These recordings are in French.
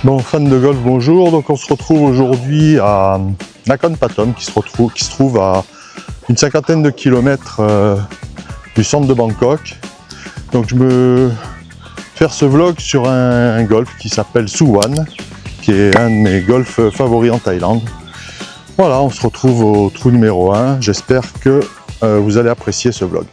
Bon, fans de golf, bonjour. Donc on se retrouve aujourd'hui à Nakhon Pathom qui se trouve à une cinquantaine de kilomètres du centre de Bangkok. Donc je me faire ce vlog sur un golf qui s'appelle Suwan, qui est un de mes golfs favoris en Thaïlande. Voilà, on se retrouve au trou numéro 1. J'espère que vous allez apprécier ce vlog.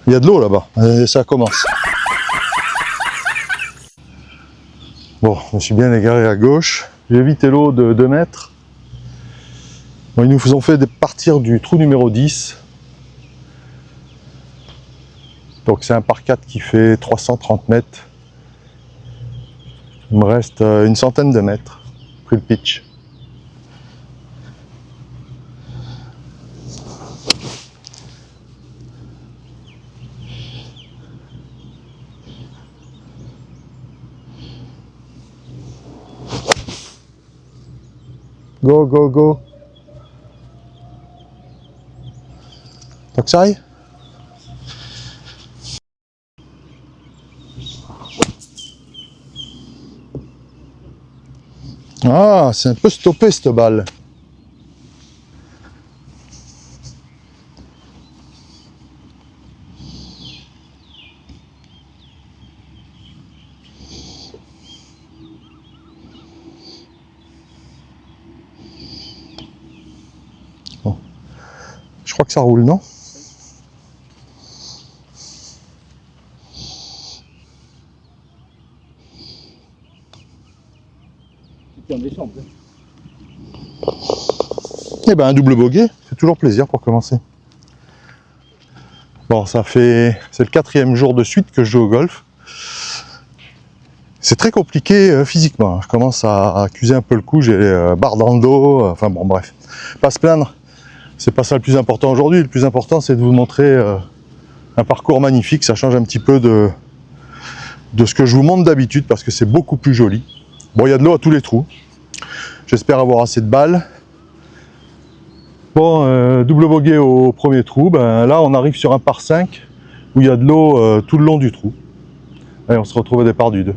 Il y a de l'eau là-bas, et ça commence. Bon, je me suis bien égaré à gauche. J'ai évité l'eau de 2 mètres. Bon, ils nous ont fait partir du trou numéro 10. Donc c'est un par 4 qui fait 330 mètres. Il me reste une centaine de mètres, pris le pitch. Go, go, go. T'as que ça aille? Ah, c'est un peu stoppé cette balle. Bon. Je crois que ça roule, non? Eh ben un double bogey, c'est toujours plaisir pour commencer. Bon, c'est le 4e jour de suite que je joue au golf. C'est très compliqué physiquement. Je commence à accuser un peu le coup, j'ai les barres dans le dos, enfin bon bref. Pas se plaindre, c'est pas ça le plus important aujourd'hui. Le plus important c'est de vous montrer un parcours magnifique. Ça change un petit peu de ce que je vous montre d'habitude parce que c'est beaucoup plus joli. Bon, il y a de l'eau à tous les trous. J'espère avoir assez de balles. Bon, double bogey au premier trou. Ben, là, on arrive sur un par 5 où il y a de l'eau tout le long du trou. Et on se retrouve au départ du 2.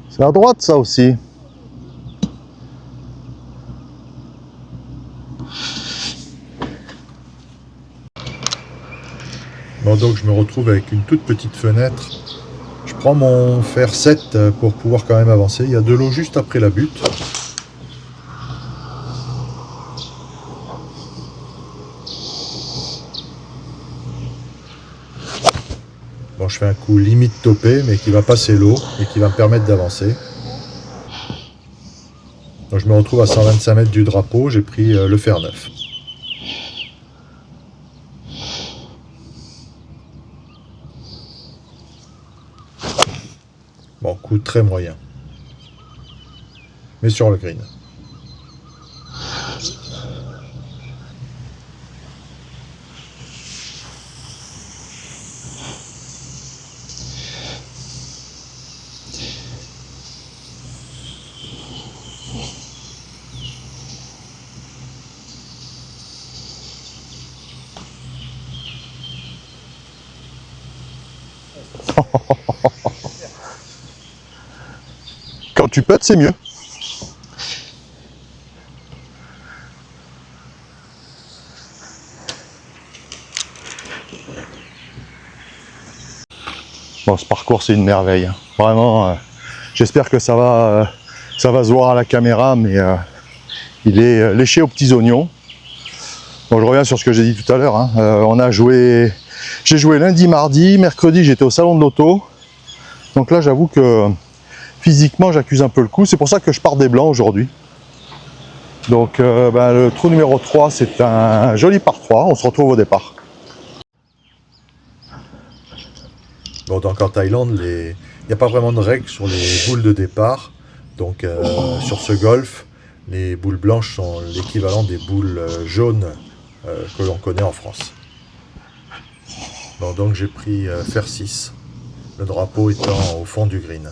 C'est à droite, ça aussi. Bon, donc je me retrouve avec une toute petite fenêtre. Je prends mon fer 7 pour pouvoir quand même avancer. Il y a de l'eau juste après la butte. Bon, je fais un coup limite topé, mais qui va passer l'eau et qui va me permettre d'avancer. Donc je me retrouve à 125 mètres du drapeau, j'ai pris le fer 9. Bon, coup très moyen. Mais sur le green. Quand tu pètes, c'est mieux. Bon, ce parcours, c'est une merveille. Vraiment, j'espère que ça va se voir à la caméra, mais il est léché aux petits oignons. Bon, je reviens sur ce que j'ai dit tout à l'heure. Hein. J'ai joué lundi, mardi, mercredi, j'étais au salon de l'auto. Donc là, j'avoue que physiquement, j'accuse un peu le coup. C'est pour ça que je pars des blancs aujourd'hui. Donc le trou numéro 3, c'est un joli par 3. On se retrouve au départ. Bon, donc en Thaïlande, il n'y a pas vraiment de règles sur les boules de départ. Donc sur ce golf, les boules blanches sont l'équivalent des boules jaunes que l'on connaît en France. Bon, donc j'ai pris fer 6, le drapeau étant au fond du green.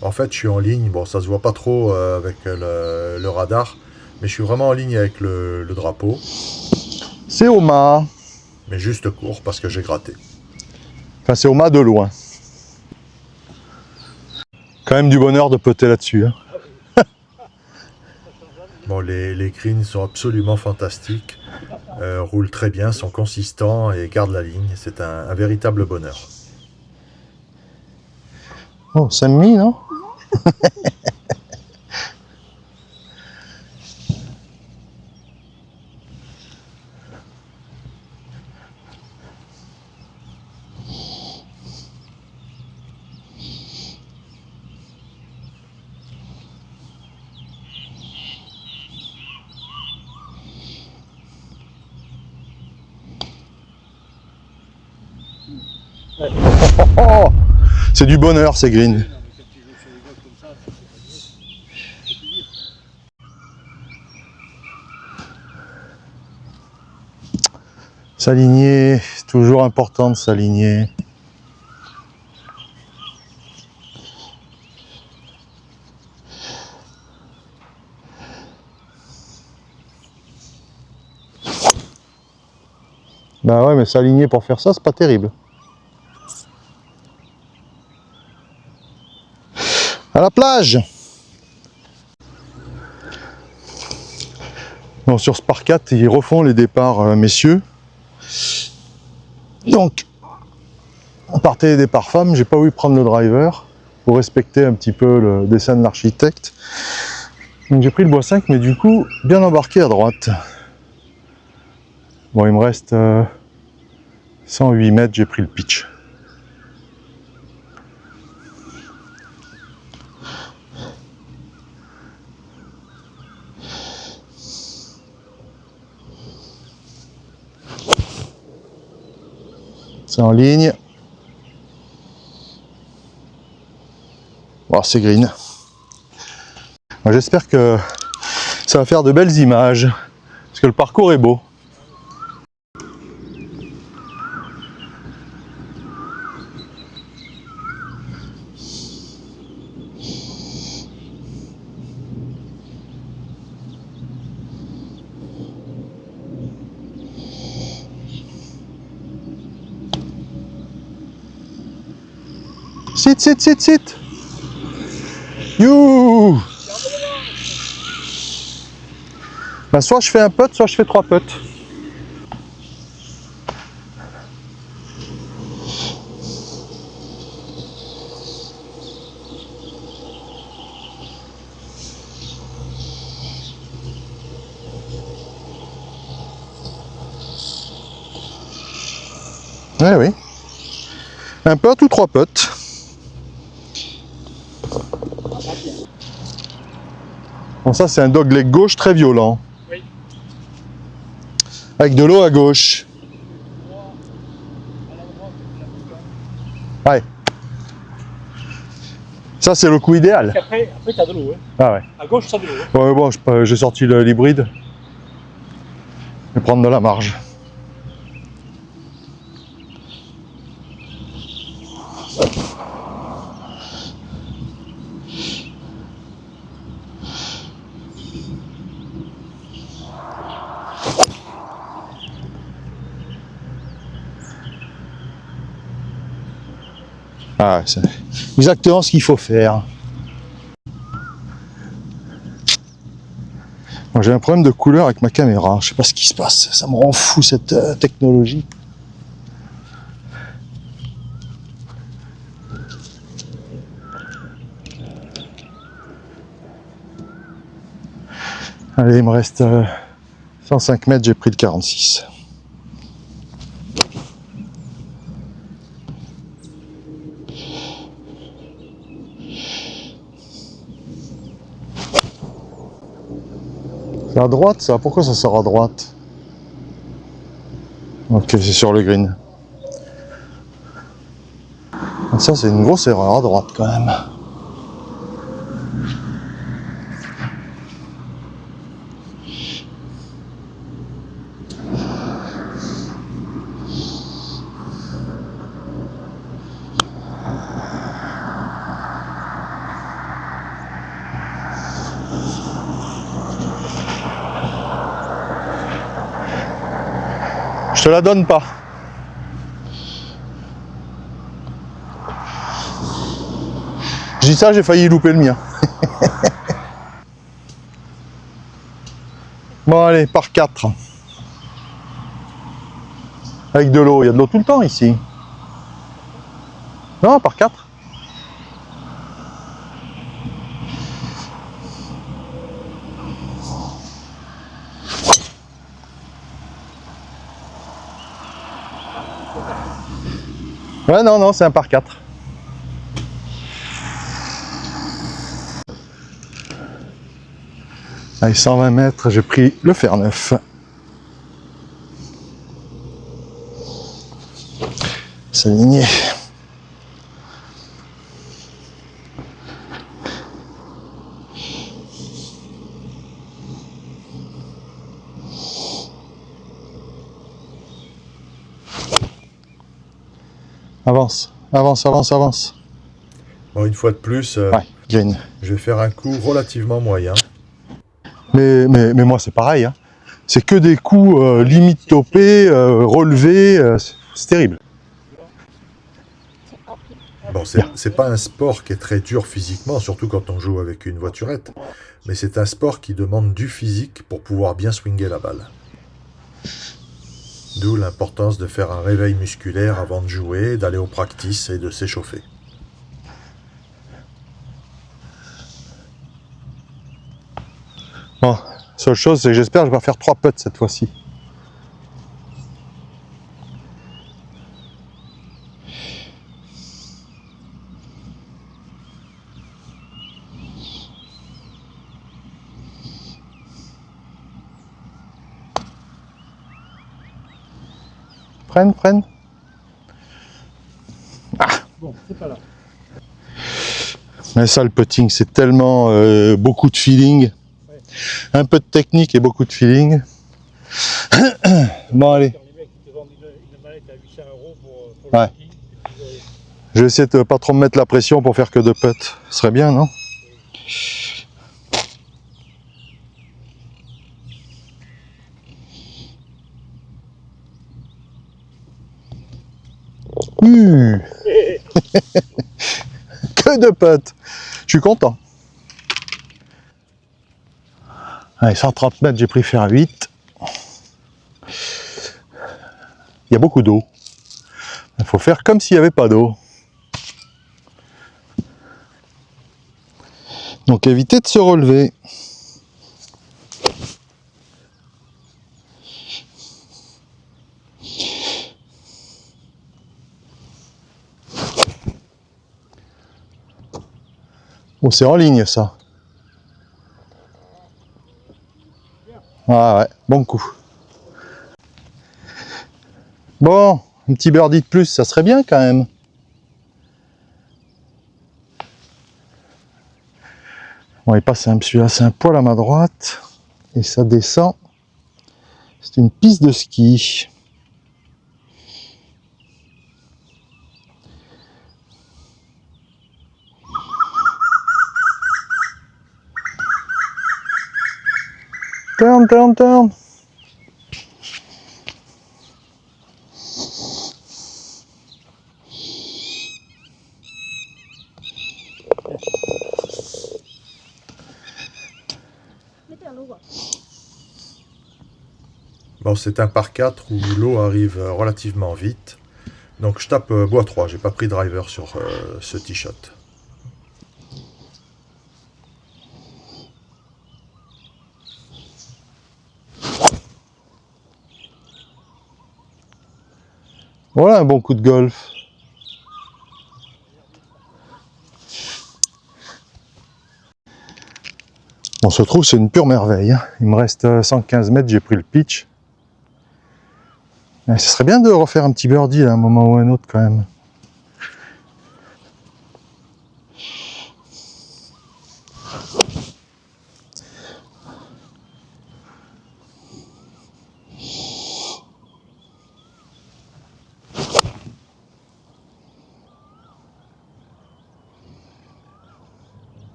En fait, je suis en ligne, bon, ça se voit pas trop avec le radar, mais je suis vraiment en ligne avec le drapeau, C'est au mât. mais juste court parce que j'ai gratté. Enfin, c'est au mât de loin. Quand même du bonheur de poter là-dessus. Hein. Bon, les greens sont absolument fantastiques, roulent très bien, sont consistants et gardent la ligne. C'est un véritable bonheur. Oh, ça me mit, non? Oh, c'est du bonheur ces greens. S'aligner, c'est toujours important de s'aligner. Bah ouais, mais s'aligner pour faire ça, c'est pas terrible. À la plage! Bon, sur ce par 4, ils refont les départs, messieurs. Donc, on partait des départs femmes, j'ai pas voulu prendre le driver pour respecter un petit peu le dessin de l'architecte. Donc j'ai pris le bois 5, mais du coup, bien embarqué à droite. Bon, il me reste 108 mètres, j'ai pris le pitch. C'est en ligne. Oh, c'est green. J'espère que ça va faire de belles images, parce que le parcours est beau. Sit, sit, sit, sit. You. Bah, soit je fais un putt, soit je fais 3 putts. Ouais, oui. Un putt ou 3 putts. Bon, ça c'est un dogleg gauche très violent. Oui. Avec de l'eau à gauche. Ouais. Ça c'est le coup idéal. Après tu as de l'eau. Hein. Ah ouais. À gauche, tu as de l'eau. Hein. Ouais, bon, j'ai sorti l'hybride. Je vais prendre de la marge. Ah, c'est exactement ce qu'il faut faire. Bon, j'ai un problème de couleur avec ma caméra. Je sais pas ce qui se passe. Ça me rend fou cette technologie. Allez, il me reste 105 mètres, j'ai pris le 46. C'est à droite ça? Pourquoi ça sort à droite? Ok, c'est sur le green. Ça, c'est une grosse erreur à droite quand même. Je te la donne pas. Je dis ça, j'ai failli louper le mien. Bon allez, par 4. Avec de l'eau, il y a de l'eau tout le temps ici. Non, par 4. Ouais, non, non, c'est un par 4. Allez, 120 mètres, j'ai pris le fer neuf. S'aligner. Avance, avance, avance, avance. Bon, une fois de plus, Ouais, green. je vais faire un coup relativement moyen. Mais moi, c'est pareil. Hein. C'est que des coups limite topés, relevés. C'est terrible. Bon, c'est pas un sport qui est très dur physiquement, surtout quand on joue avec une voiturette. Mais c'est un sport qui demande du physique pour pouvoir bien swinger la balle. D'où l'importance de faire un réveil musculaire avant de jouer, d'aller au practice et de s'échauffer. Bon, seule chose, c'est que j'espère que je vais faire 3 putts cette fois-ci. Freine, freine. Bon, c'est pas là. Mais ça, le putting, c'est tellement beaucoup de feeling. Ouais. Un peu de technique et beaucoup de feeling. Bon, allez. Les mecs qui te vendent une manette à 800 € pour le Ouais. putting, et puis, Je vais essayer de pas trop me mettre la pression pour faire que 2 putts. Ce serait bien, non? Que 2 putts. Je suis content. Allez, 130 mètres, j'ai pris fer 8. Il y a beaucoup d'eau. Il faut faire comme s'il n'y avait pas d'eau. Donc éviter de se relever. Oh, c'est en ligne ça. Ah ouais, bon coup. Bon, un petit birdie de plus, ça serait bien quand même. Bon, il passe celui-là, c'est un poil à ma droite. Et ça descend. C'est une piste de ski. Turn, turn, turn. Bon, c'est un par 4 où l'eau arrive relativement vite. Donc je tape bois 3, j'ai pas pris driver sur ce tee shot. Voilà un bon coup de golf. On se trouve, c'est une pure merveille. Hein. Il me reste 115 mètres, j'ai pris le pitch. Ce serait bien de refaire un petit birdie à un moment ou un autre quand même.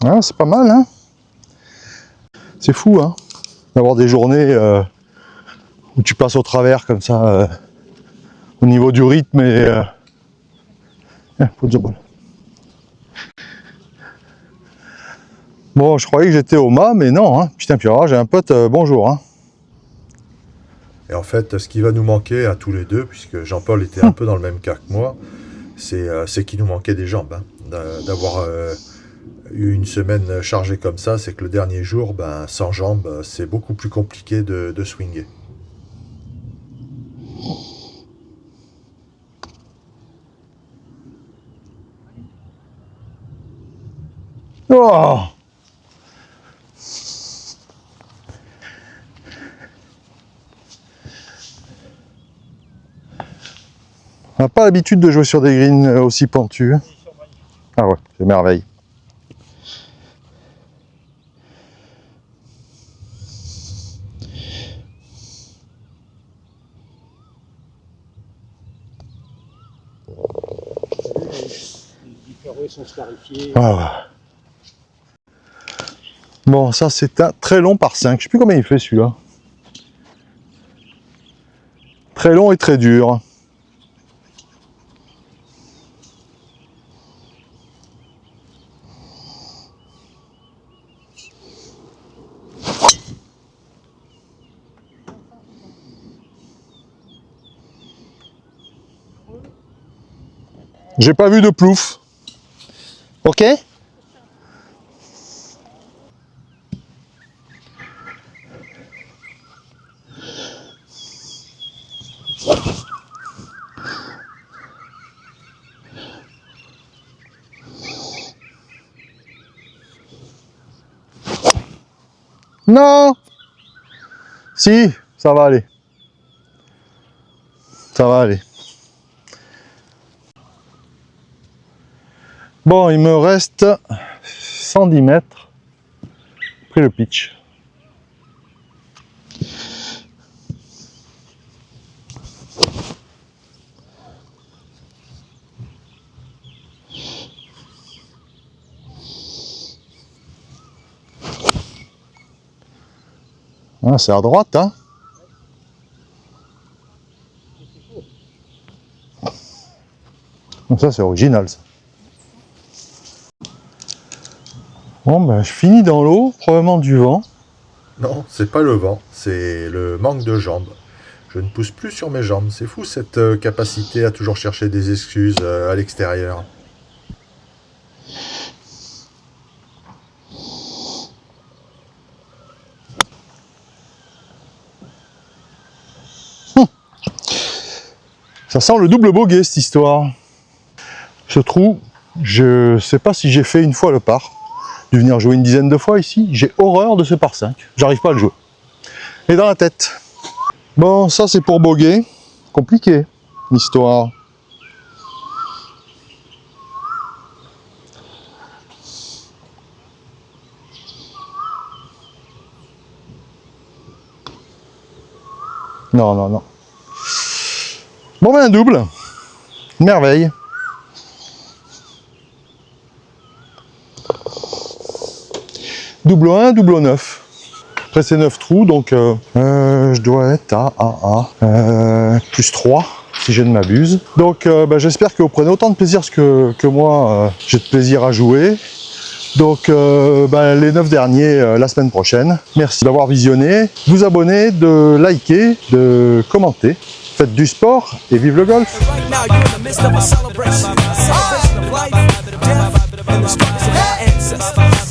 Ah, c'est pas mal, hein. C'est fou, hein, d'avoir des journées où tu passes au travers comme ça, au niveau du rythme et... faut dire bon. Bon, je croyais que j'étais au mât, mais non, hein. Putain, puis alors, j'ai un pote, bonjour, hein. Et en fait, ce qui va nous manquer à tous les deux, puisque Jean-Paul était un peu dans le même cas que moi, c'est qu'il nous manquait des jambes. Hein. D'avoir eu une semaine chargée comme ça, c'est que le dernier jour, ben, sans jambes, c'est beaucoup plus compliqué de swinger. Oh, on n'a pas l'habitude de jouer sur des greens aussi pentus. Ah ouais, c'est merveille. Les fairways sont scarifiés. Ah ouais. Bon, ça c'est un très long par 5. Je sais plus combien il fait celui-là. Très long et très dur. J'ai pas vu de plouf. Ok? Non! Si, ça va aller. Ça va aller. Bon, il me reste 110 mètres. Pris le pitch. Ah, c'est à droite, hein? Donc ça, c'est original, ça. Bon, ben, je finis dans l'eau, probablement du vent. Non, c'est pas le vent, c'est le manque de jambes. Je ne pousse plus sur mes jambes. C'est fou cette capacité à toujours chercher des excuses à l'extérieur. Ça sent le double bogey, cette histoire. Ce trou, je sais pas si j'ai fait une fois le par. Dû venir jouer une dizaine de fois ici. J'ai horreur de ce par 5. J'arrive pas à le jouer. Et dans la tête. Bon, ça c'est pour bogey. Compliqué, l'histoire. Non, non, non. Bon, ben un double. Merveille. Double 1, double 9. Après c'est 9 trous, donc je dois être à plus 3, si je ne m'abuse. Donc j'espère que vous prenez autant de plaisir que moi, j'ai de plaisir à jouer. Donc les 9 derniers la semaine prochaine. Merci d'avoir visionné, de vous abonner, de liker, de commenter. Faites du sport et vive le golf! Right now you're in the midst of a celebration of life, death, and the struggles of our ancestors.